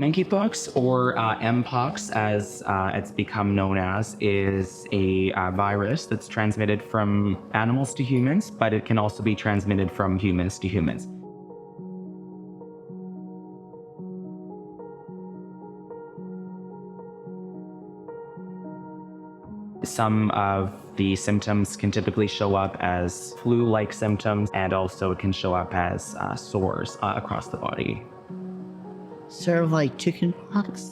Monkeypox, or Mpox, as it's become known as, is a virus that's transmitted from animals to humans, but it can also be transmitted from humans to humans. Some of the symptoms can typically show up as flu-like symptoms, and also it can show up as sores across the body. Sort of like chickenpox?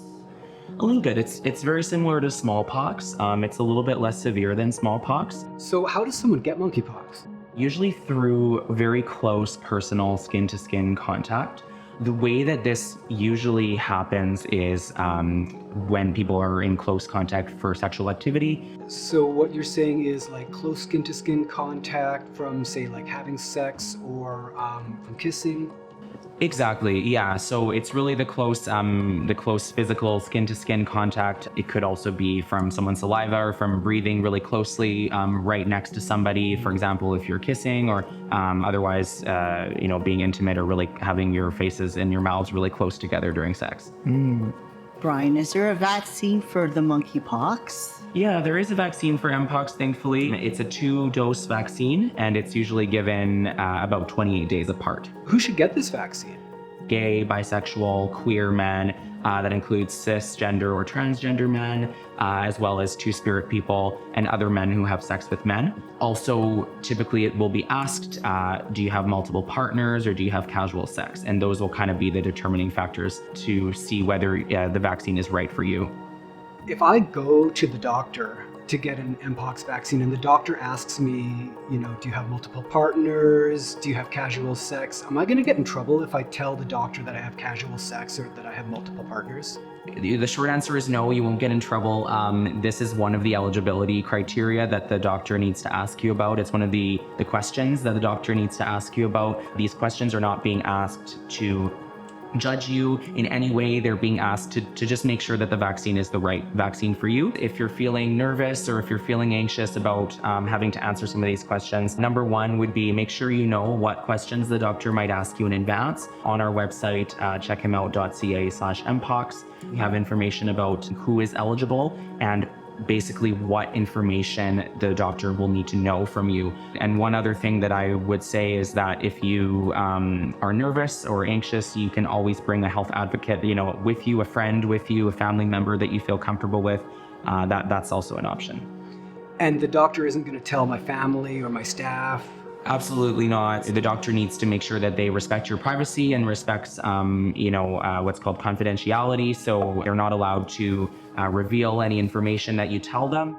A little bit. It's very similar to smallpox. It's a little bit less severe than smallpox. So how does someone get monkeypox? Usually through very close personal skin-to-skin contact. The way that this usually happens is when people are in close contact for sexual activity. So what you're saying is like close skin-to-skin contact from, say, like having sex or from kissing? Exactly, yeah. So it's really the close physical skin-to-skin contact. It could also be from someone's saliva or from breathing really closely right next to somebody. For example, if you're kissing, or otherwise, being intimate, or really having your faces and your mouths really close together during sex. Brian, is there a vaccine for the monkeypox? Yeah, there is a vaccine for Mpox, thankfully. It's a 2-dose vaccine, and it's usually given about 28 days apart. Who should get this vaccine? Gay, bisexual, queer men, that includes cisgender or transgender men, as well as two-spirit people and other men who have sex with men. Also, typically it will be asked, do you have multiple partners or do you have casual sex? And those will kind of be the determining factors to see whether the vaccine is right for you. If I go to the doctor to get an Mpox vaccine and the doctor asks me, do you have multiple partners? Do you have casual sex? Am I going to get in trouble if I tell the doctor that I have casual sex or that I have multiple partners? The short answer is no, you won't get in trouble. This is one of the eligibility criteria that the doctor needs to ask you about. It's one of the questions that the doctor needs to ask you about. These questions are not being asked to judge you in any way. They're being asked to just make sure that the vaccine is the right vaccine for you. If you're feeling nervous or if you're feeling anxious about having to answer some of these questions, number one would be make sure you know what questions the doctor might ask you in advance. On our website, checkhimout.ca/mpox, we have information about who is eligible and basically what information the doctor will need to know from you. And one other thing that I would say is that if you are nervous or anxious, you can always bring a health advocate, with you, a friend with you, a family member that you feel comfortable with. That's also an option. And the doctor isn't going to tell my family or my staff? Absolutely not. The doctor needs to make sure that they respect your privacy and respects, what's called confidentiality. So they're not allowed to reveal any information that you tell them.